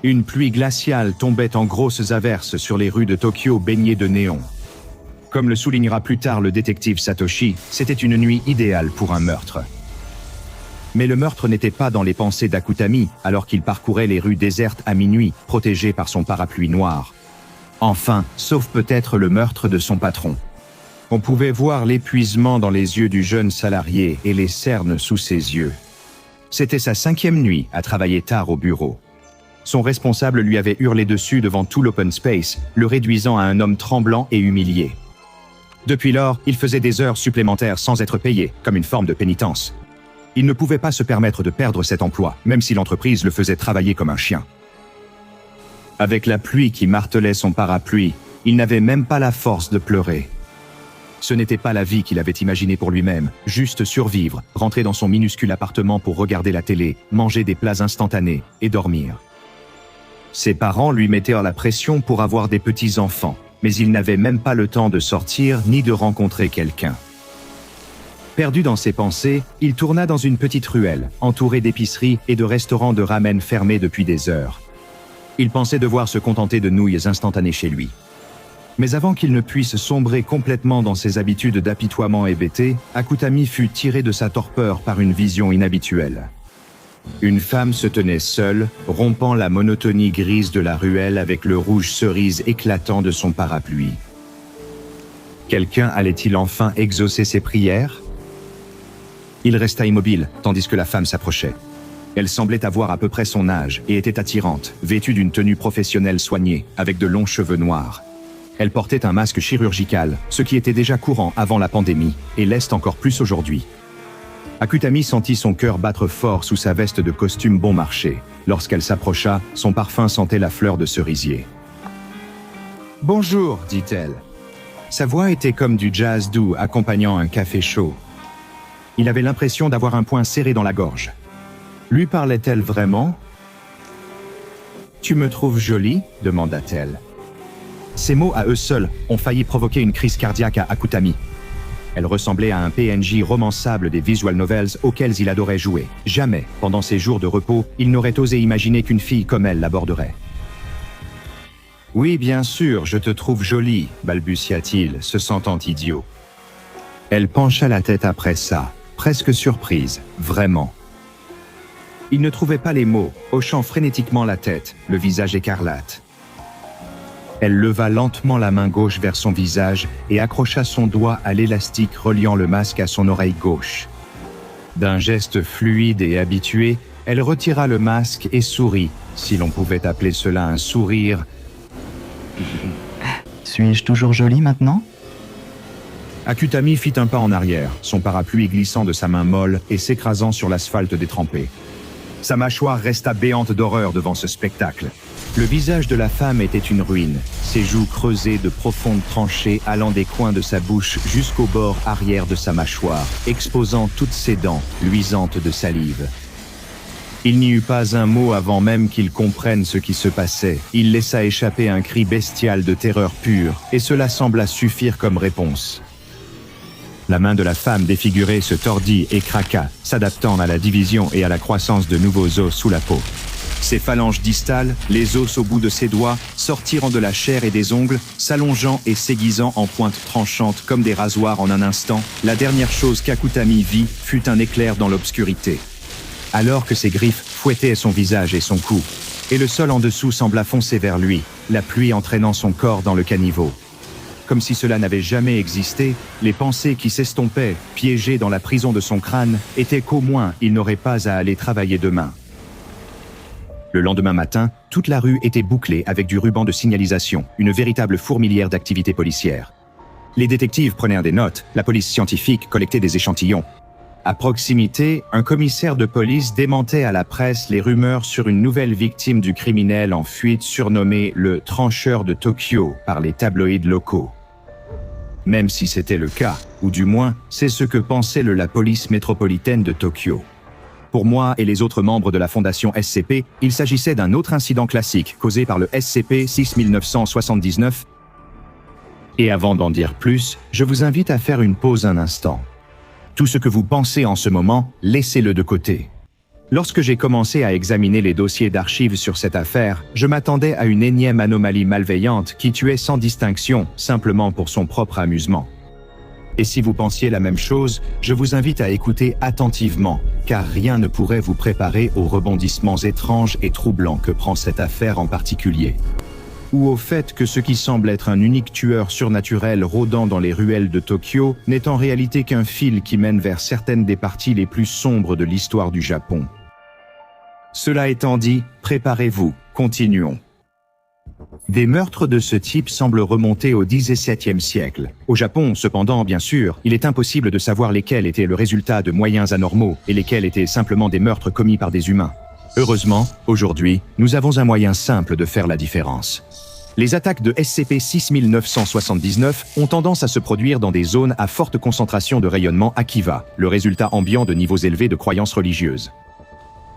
Une pluie glaciale tombait en grosses averses sur les rues de Tokyo baignées de néon. Comme le soulignera plus tard le détective Satoshi, c'était une nuit idéale pour un meurtre. Mais le meurtre n'était pas dans les pensées d'Akutami alors qu'il parcourait les rues désertes à minuit, protégé par son parapluie noir. Enfin, sauf peut-être le meurtre de son patron. On pouvait voir l'épuisement dans les yeux du jeune salarié et les cernes sous ses yeux. C'était sa 5e nuit à travailler tard au bureau. Son responsable lui avait hurlé dessus devant tout l'open space, le réduisant à un homme tremblant et humilié. Depuis lors, il faisait des heures supplémentaires sans être payé, comme une forme de pénitence. Il ne pouvait pas se permettre de perdre cet emploi, même si l'entreprise le faisait travailler comme un chien. Avec la pluie qui martelait son parapluie, il n'avait même pas la force de pleurer. Ce n'était pas la vie qu'il avait imaginée pour lui-même, juste survivre, rentrer dans son minuscule appartement pour regarder la télé, manger des plats instantanés et dormir. Ses parents lui mettaient la pression pour avoir des petits-enfants, mais il n'avait même pas le temps de sortir ni de rencontrer quelqu'un. Perdu dans ses pensées, il tourna dans une petite ruelle, entourée d'épiceries et de restaurants de ramen fermés depuis des heures. Il pensait devoir se contenter de nouilles instantanées chez lui. Mais avant qu'il ne puisse sombrer complètement dans ses habitudes d'apitoiement hébété, Akutami fut tiré de sa torpeur par une vision inhabituelle. Une femme se tenait seule, rompant la monotonie grise de la ruelle avec le rouge cerise éclatant de son parapluie. Quelqu'un allait-il enfin exaucer ses prières? Il resta immobile, tandis que la femme s'approchait. Elle semblait avoir à peu près son âge et était attirante, vêtue d'une tenue professionnelle soignée, avec de longs cheveux noirs. Elle portait un masque chirurgical, ce qui était déjà courant avant la pandémie, et l'est encore plus aujourd'hui. Akutami sentit son cœur battre fort sous sa veste de costume bon marché. Lorsqu'elle s'approcha, son parfum sentait la fleur de cerisier. « Bonjour », dit-elle. Sa voix était comme du jazz doux accompagnant un café chaud. Il avait l'impression d'avoir un poing serré dans la gorge. Lui parlait-elle vraiment? « Tu me trouves jolie ?» demanda-t-elle. Ces mots à eux seuls ont failli provoquer une crise cardiaque à Akutami. Elle ressemblait à un PNJ romançable des visual novels auxquels il adorait jouer. Jamais, pendant ses jours de repos, il n'aurait osé imaginer qu'une fille comme elle l'aborderait. « Oui, bien sûr, je te trouve jolie », balbutia-t-il, se sentant idiot. Elle pencha la tête après ça, presque surprise, vraiment. Il ne trouvait pas les mots, hochant frénétiquement la tête, le visage écarlate. Elle leva lentement la main gauche vers son visage et accrocha son doigt à l'élastique reliant le masque à son oreille gauche. D'un geste fluide et habitué, elle retira le masque et sourit, si l'on pouvait appeler cela un sourire. « Suis-je toujours jolie maintenant ?» Akutami fit un pas en arrière, son parapluie glissant de sa main molle et s'écrasant sur l'asphalte détrempé. Sa mâchoire resta béante d'horreur devant ce spectacle. Le visage de la femme était une ruine, ses joues creusées de profondes tranchées allant des coins de sa bouche jusqu'au bord arrière de sa mâchoire, exposant toutes ses dents, luisantes de salive. Il n'y eut pas un mot avant même qu'il comprenne ce qui se passait. Il laissa échapper un cri bestial de terreur pure, et cela sembla suffire comme réponse. La main de la femme défigurée se tordit et craqua, s'adaptant à la division et à la croissance de nouveaux os sous la peau. Ses phalanges distales, les os au bout de ses doigts, sortirent de la chair et des ongles, s'allongeant et s'aiguisant en pointes tranchantes comme des rasoirs en un instant. La dernière chose qu'Akutami vit fut un éclair dans l'obscurité. Alors que ses griffes fouettaient son visage et son cou, et le sol en dessous sembla foncer vers lui, la pluie entraînant son corps dans le caniveau. Comme si cela n'avait jamais existé, les pensées qui s'estompaient, piégées dans la prison de son crâne, étaient qu'au moins il n'aurait pas à aller travailler demain. Le lendemain matin, toute la rue était bouclée avec du ruban de signalisation, une véritable fourmilière d'activités policières. Les détectives prenaient des notes, la police scientifique collectait des échantillons. À proximité, un commissaire de police démentait à la presse les rumeurs sur une nouvelle victime du criminel en fuite surnommé le trancheur de Tokyo par les tabloïds locaux. Même si c'était le cas, ou du moins, c'est ce que pensait la police métropolitaine de Tokyo. Pour moi et les autres membres de la fondation SCP, il s'agissait d'un autre incident classique causé par le SCP-6979. Et avant d'en dire plus, je vous invite à faire une pause un instant. Tout ce que vous pensez en ce moment, laissez-le de côté. Lorsque j'ai commencé à examiner les dossiers d'archives sur cette affaire, je m'attendais à une énième anomalie malveillante qui tuait sans distinction, simplement pour son propre amusement. Et si vous pensiez la même chose, je vous invite à écouter attentivement, car rien ne pourrait vous préparer aux rebondissements étranges et troublants que prend cette affaire en particulier. Ou au fait que ce qui semble être un unique tueur surnaturel rôdant dans les ruelles de Tokyo n'est en réalité qu'un fil qui mène vers certaines des parties les plus sombres de l'histoire du Japon. Cela étant dit, préparez-vous, continuons. Des meurtres de ce type semblent remonter au XVIIe siècle. Au Japon, cependant, bien sûr, il est impossible de savoir lesquels étaient le résultat de moyens anormaux et lesquels étaient simplement des meurtres commis par des humains. Heureusement, aujourd'hui, nous avons un moyen simple de faire la différence. Les attaques de SCP-6979 ont tendance à se produire dans des zones à forte concentration de rayonnement Akiva, le résultat ambiant de niveaux élevés de croyances religieuses.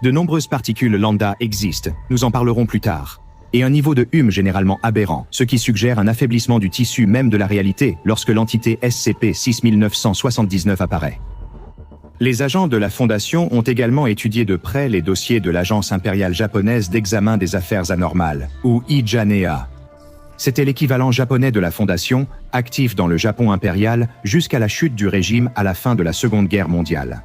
De nombreuses particules lambda existent, nous en parlerons plus tard, et un niveau de Hume généralement aberrant, ce qui suggère un affaiblissement du tissu même de la réalité lorsque l'entité SCP-6979 apparaît. Les agents de la Fondation ont également étudié de près les dossiers de l'Agence impériale japonaise d'examen des affaires anormales, ou IJANEA. C'était l'équivalent japonais de la Fondation, actif dans le Japon impérial jusqu'à la chute du régime à la fin de la Seconde Guerre mondiale.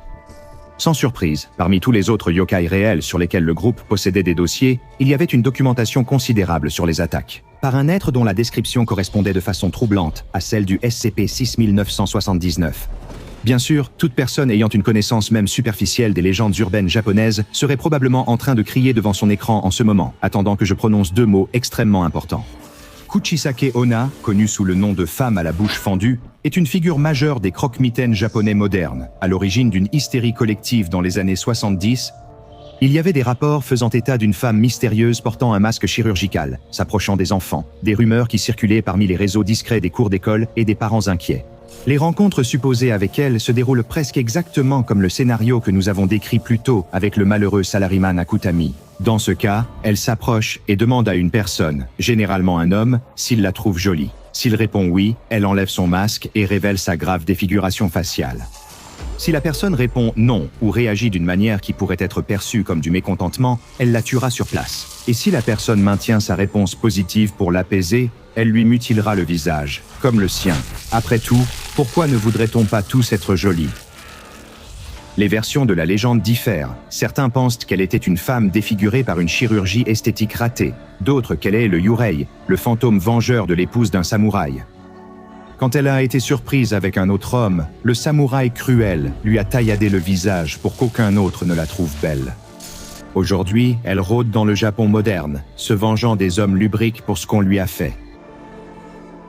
Sans surprise, parmi tous les autres yokai réels sur lesquels le groupe possédait des dossiers, il y avait une documentation considérable sur les attaques, par un être dont la description correspondait de façon troublante à celle du SCP-6979. Bien sûr, toute personne ayant une connaissance même superficielle des légendes urbaines japonaises serait probablement en train de crier devant son écran en ce moment, attendant que je prononce deux mots extrêmement importants. Kuchisake Onna, connue sous le nom de femme à la bouche fendue, est une figure majeure des croque-mitaines japonais modernes, à l'origine d'une hystérie collective dans les années 70. Il y avait des rapports faisant état d'une femme mystérieuse portant un masque chirurgical, s'approchant des enfants, des rumeurs qui circulaient parmi les réseaux discrets des cours d'école et des parents inquiets. Les rencontres supposées avec elle se déroulent presque exactement comme le scénario que nous avons décrit plus tôt avec le malheureux salaryman Akutami. Dans ce cas, elle s'approche et demande à une personne, généralement un homme, s'il la trouve jolie. S'il répond oui, elle enlève son masque et révèle sa grave défiguration faciale. Si la personne répond non ou réagit d'une manière qui pourrait être perçue comme du mécontentement, elle la tuera sur place. Et si la personne maintient sa réponse positive pour l'apaiser, elle lui mutilera le visage, comme le sien. Après tout, pourquoi ne voudrait-on pas tous être jolis ? Les versions de la légende diffèrent. Certains pensent qu'elle était une femme défigurée par une chirurgie esthétique ratée. D'autres qu'elle est le Yurei, le fantôme vengeur de l'épouse d'un samouraï. Quand elle a été surprise avec un autre homme, le samouraï cruel lui a tailladé le visage pour qu'aucun autre ne la trouve belle. Aujourd'hui, elle rôde dans le Japon moderne, se vengeant des hommes lubriques pour ce qu'on lui a fait.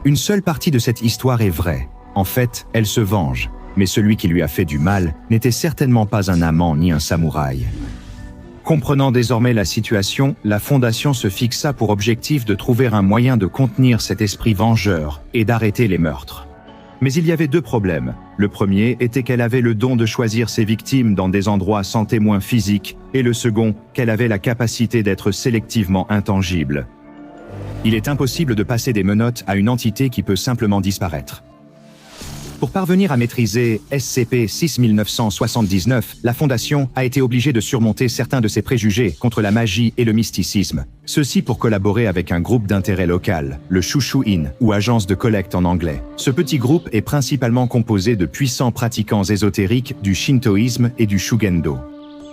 Une seule partie de cette histoire est vraie. En fait, elle se venge. Mais celui qui lui a fait du mal n'était certainement pas un amant ni un samouraï. Comprenant désormais la situation, la Fondation se fixa pour objectif de trouver un moyen de contenir cet esprit vengeur et d'arrêter les meurtres. Mais il y avait deux problèmes. Le premier était qu'elle avait le don de choisir ses victimes dans des endroits sans témoins physiques, et le second, qu'elle avait la capacité d'être sélectivement intangible. Il est impossible de passer des menottes à une entité qui peut simplement disparaître. Pour parvenir à maîtriser SCP-6979, la Fondation a été obligée de surmonter certains de ses préjugés contre la magie et le mysticisme. Ceci pour collaborer avec un groupe d'intérêt local, le Shushu-in, ou agence de collecte en anglais. Ce petit groupe est principalement composé de puissants pratiquants ésotériques du shintoïsme et du shugendo.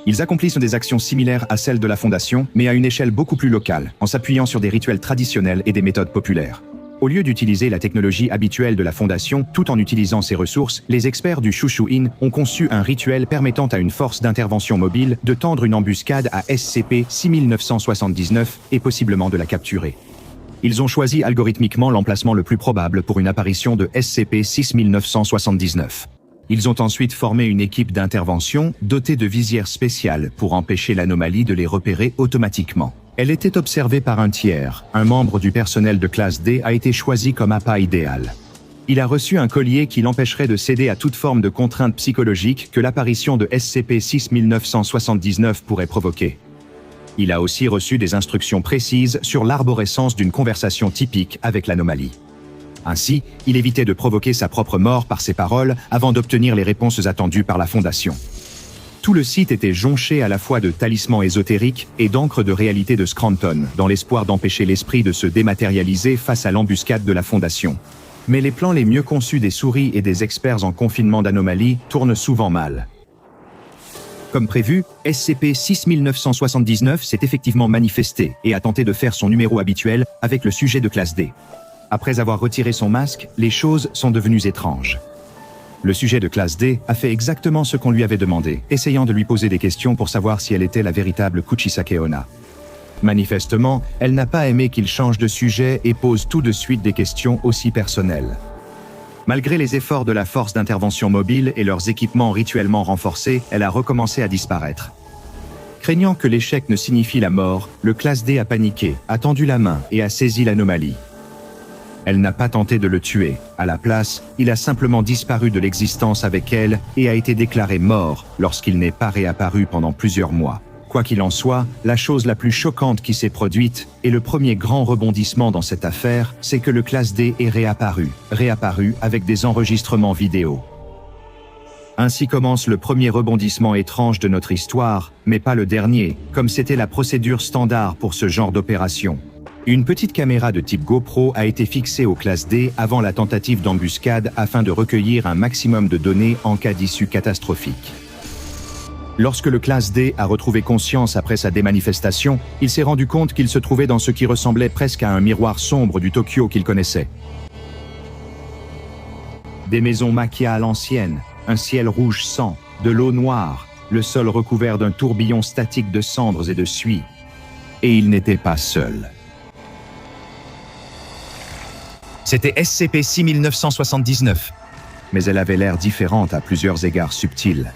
Ils accomplissent des actions similaires à celles de la Fondation, mais à une échelle beaucoup plus locale, en s'appuyant sur des rituels traditionnels et des méthodes populaires. Au lieu d'utiliser la technologie habituelle de la Fondation, tout en utilisant ses ressources, les experts du Shushu-in ont conçu un rituel permettant à une force d'intervention mobile de tendre une embuscade à SCP-6979 et possiblement de la capturer. Ils ont choisi algorithmiquement l'emplacement le plus probable pour une apparition de SCP-6979. Ils ont ensuite formé une équipe d'intervention dotée de visières spéciales pour empêcher l'anomalie de les repérer automatiquement. Elle était observée par un tiers. Un membre du personnel de classe D a été choisi comme appât idéal. Il a reçu un collier qui l'empêcherait de céder à toute forme de contrainte psychologique que l'apparition de SCP-6979 pourrait provoquer. Il a aussi reçu des instructions précises sur l'arborescence d'une conversation typique avec l'anomalie. Ainsi, il évitait de provoquer sa propre mort par ses paroles avant d'obtenir les réponses attendues par la Fondation. Tout le site était jonché à la fois de talismans ésotériques et d'encre de réalité de Scranton, dans l'espoir d'empêcher l'esprit de se dématérialiser face à l'embuscade de la Fondation. Mais les plans les mieux conçus des souris et des experts en confinement d'anomalies tournent souvent mal. Comme prévu, SCP-6979 s'est effectivement manifesté et a tenté de faire son numéro habituel avec le sujet de classe D. Après avoir retiré son masque, les choses sont devenues étranges. Le sujet de classe D a fait exactement ce qu'on lui avait demandé, essayant de lui poser des questions pour savoir si elle était la véritable Kuchisake Onna. Manifestement, elle n'a pas aimé qu'il change de sujet et pose tout de suite des questions aussi personnelles. Malgré les efforts de la force d'intervention mobile et leurs équipements rituellement renforcés, elle a recommencé à disparaître. Craignant que l'échec ne signifie la mort, le classe D a paniqué, a tendu la main et a saisi l'anomalie. Elle n'a pas tenté de le tuer. À la place, il a simplement disparu de l'existence avec elle et a été déclaré mort lorsqu'il n'est pas réapparu pendant plusieurs mois. Quoi qu'il en soit, la chose la plus choquante qui s'est produite, et le premier grand rebondissement dans cette affaire, c'est que le classe D est réapparu avec des enregistrements vidéo. Ainsi commence le premier rebondissement étrange de notre histoire, mais pas le dernier, comme c'était la procédure standard pour ce genre d'opération. Une petite caméra de type GoPro a été fixée au classe D avant la tentative d'embuscade afin de recueillir un maximum de données en cas d'issue catastrophique. Lorsque le classe D a retrouvé conscience après sa démanifestation, il s'est rendu compte qu'il se trouvait dans ce qui ressemblait presque à un miroir sombre du Tokyo qu'il connaissait. Des maisons maquillées à l'ancienne, un ciel rouge sang, de l'eau noire, le sol recouvert d'un tourbillon statique de cendres et de suie. Et il n'était pas seul. C'était SCP-6979, mais elle avait l'air différente à plusieurs égards subtils.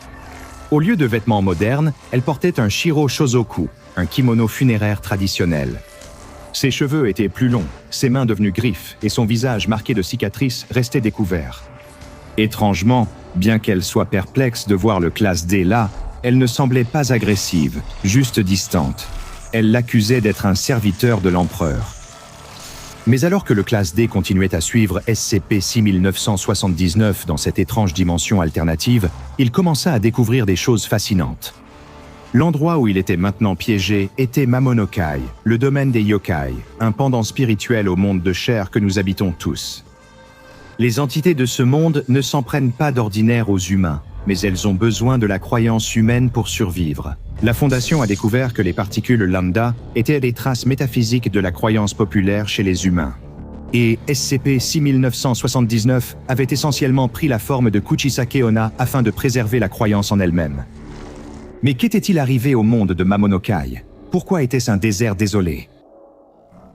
Au lieu de vêtements modernes, elle portait un shiro shozoku, un kimono funéraire traditionnel. Ses cheveux étaient plus longs, ses mains devenues griffes et son visage marqué de cicatrices restait découvert. Étrangement, bien qu'elle soit perplexe de voir le classe D là, elle ne semblait pas agressive, juste distante. Elle l'accusait d'être un serviteur de l'empereur. Mais alors que le classe D continuait à suivre SCP-6979 dans cette étrange dimension alternative, il commença à découvrir des choses fascinantes. L'endroit où il était maintenant piégé était Mamonokai, le domaine des yokai, un pendant spirituel au monde de chair que nous habitons tous. Les entités de ce monde ne s'en prennent pas d'ordinaire aux humains, mais elles ont besoin de la croyance humaine pour survivre. La Fondation a découvert que les particules lambda étaient des traces métaphysiques de la croyance populaire chez les humains. Et SCP-6979 avait essentiellement pris la forme de Kuchisake Onna afin de préserver la croyance en elle-même. Mais qu'était-il arrivé au monde de Mamonokai? Pourquoi était-ce un désert désolé?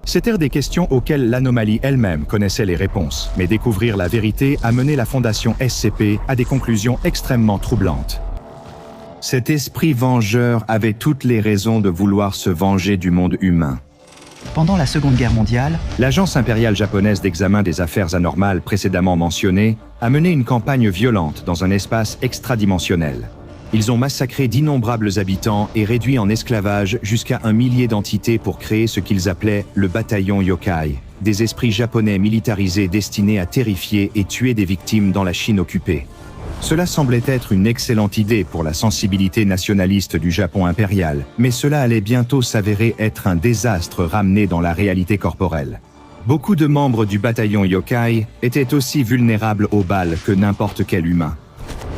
C'étaient des questions auxquelles l'anomalie elle-même connaissait les réponses, mais découvrir la vérité a mené la Fondation SCP à des conclusions extrêmement troublantes. Cet esprit vengeur avait toutes les raisons de vouloir se venger du monde humain. Pendant la Seconde Guerre mondiale, L'agence impériale japonaise d'examen des affaires anormales précédemment mentionnée a mené une campagne violente dans un espace extradimensionnel. Ils ont massacré d'innombrables habitants et réduit en esclavage jusqu'à 1 millier d'entités pour créer ce qu'ils appelaient le bataillon yokai, des esprits japonais militarisés destinés à terrifier et tuer des victimes dans la Chine occupée. Cela semblait être une excellente idée pour la sensibilité nationaliste du Japon impérial, mais cela allait bientôt s'avérer être un désastre ramené dans la réalité corporelle. Beaucoup de membres du bataillon yokai étaient aussi vulnérables aux balles que n'importe quel humain.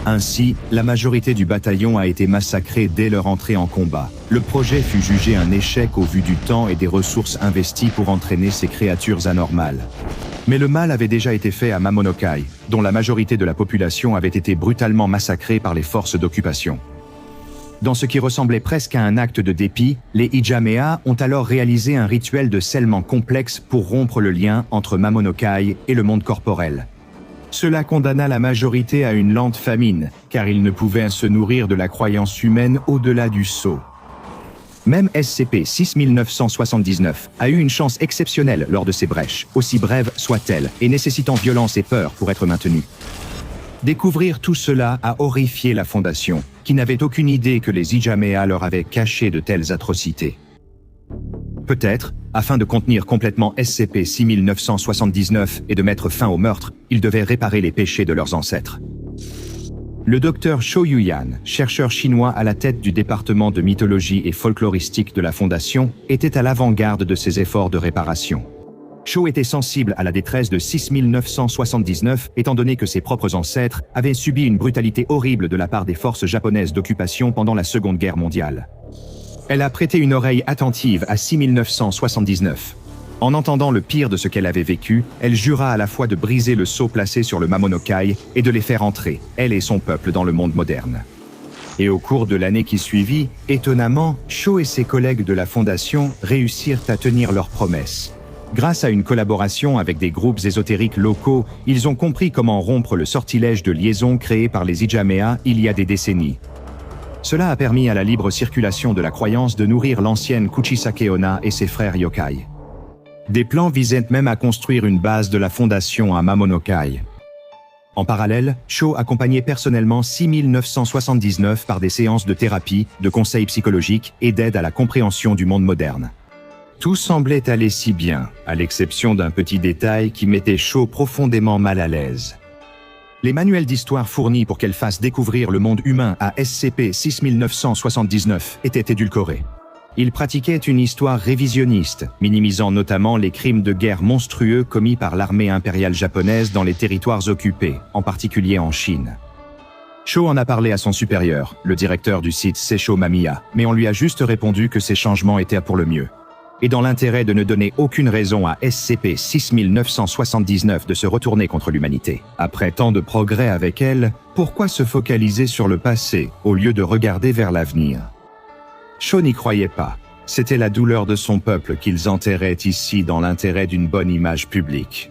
Ainsi, la majorité du bataillon a été massacrée dès leur entrée en combat. Le projet fut jugé un échec au vu du temps et des ressources investies pour entraîner ces créatures anormales. Mais le mal avait déjà été fait à Mamonokai, dont la majorité de la population avait été brutalement massacrée par les forces d'occupation. Dans ce qui ressemblait presque à un acte de dépit, les Ijamea ont alors réalisé un rituel de scellement complexe pour rompre le lien entre Mamonokai et le monde corporel. Cela condamna la majorité à une lente famine, car ils ne pouvaient se nourrir de la croyance humaine au-delà du sceau. Même SCP-6979 a eu une chance exceptionnelle lors de ces brèches, aussi brèves soient-elles, et nécessitant violence et peur pour être maintenues. Découvrir tout cela a horrifié la Fondation, qui n'avait aucune idée que les Ijamea leur avaient caché de telles atrocités. Peut-être, afin de contenir complètement SCP-6979 et de mettre fin au meurtre, ils devaient réparer les péchés de leurs ancêtres. Le docteur Cho Yuyan, chercheur chinois à la tête du département de mythologie et folkloristique de la Fondation, était à l'avant-garde de ces efforts de réparation. Cho était sensible à la détresse de 6979, étant donné que ses propres ancêtres avaient subi une brutalité horrible de la part des forces japonaises d'occupation pendant la Seconde Guerre mondiale. Elle a prêté une oreille attentive à 6979. En entendant le pire de ce qu'elle avait vécu, elle jura à la fois de briser le sceau placé sur le Mamonokai et de les faire entrer, elle et son peuple, dans le monde moderne. Et au cours de l'année qui suivit, étonnamment, Cho et ses collègues de la Fondation réussirent à tenir leurs promesses. Grâce à une collaboration avec des groupes ésotériques locaux, ils ont compris comment rompre le sortilège de liaison créé par les Ijamea il y a des décennies. Cela a permis à la libre circulation de la croyance de nourrir l'ancienne Kuchisake Onna et ses frères yokai. Des plans visaient même à construire une base de la Fondation à Mamonokai. En parallèle, Cho accompagnait personnellement 6979 par des séances de thérapie, de conseils psychologiques et d'aide à la compréhension du monde moderne. Tout semblait aller si bien, à l'exception d'un petit détail qui mettait Cho profondément mal à l'aise. Les manuels d'histoire fournis pour qu'elle fasse découvrir le monde humain à SCP-6979 étaient édulcorés. Ils pratiquaient une histoire révisionniste, minimisant notamment les crimes de guerre monstrueux commis par l'armée impériale japonaise dans les territoires occupés, en particulier en Chine. Cho en a parlé à son supérieur, le directeur du site Seisho Mamiya, mais on lui a juste répondu que ces changements étaient pour le mieux. Et dans l'intérêt de ne donner aucune raison à SCP-6979 de se retourner contre l'humanité. Après tant de progrès avec elle, pourquoi se focaliser sur le passé au lieu de regarder vers l'avenir ? Cho n'y croyait pas. C'était la douleur de son peuple qu'ils enterraient ici dans l'intérêt d'une bonne image publique.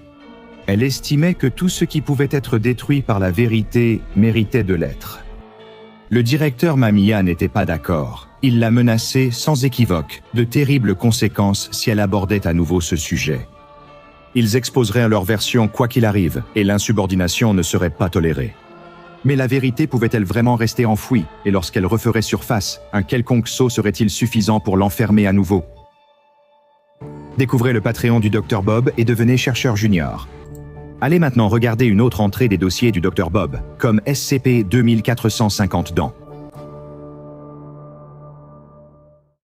Elle estimait que tout ce qui pouvait être détruit par la vérité méritait de l'être. Le directeur Mamiya n'était pas d'accord. Il l'a menacée sans équivoque de terribles conséquences si elle abordait à nouveau ce sujet. Ils exposeraient leur version quoi qu'il arrive et l'insubordination ne serait pas tolérée. Mais la vérité pouvait-elle vraiment rester enfouie, et lorsqu'elle referait surface, un quelconque sceau serait-il suffisant pour l'enfermer à nouveau? Découvrez le Patreon du Dr Bob et devenez chercheur junior. Allez maintenant regarder une autre entrée des dossiers du Dr Bob, comme SCP-2450 dents.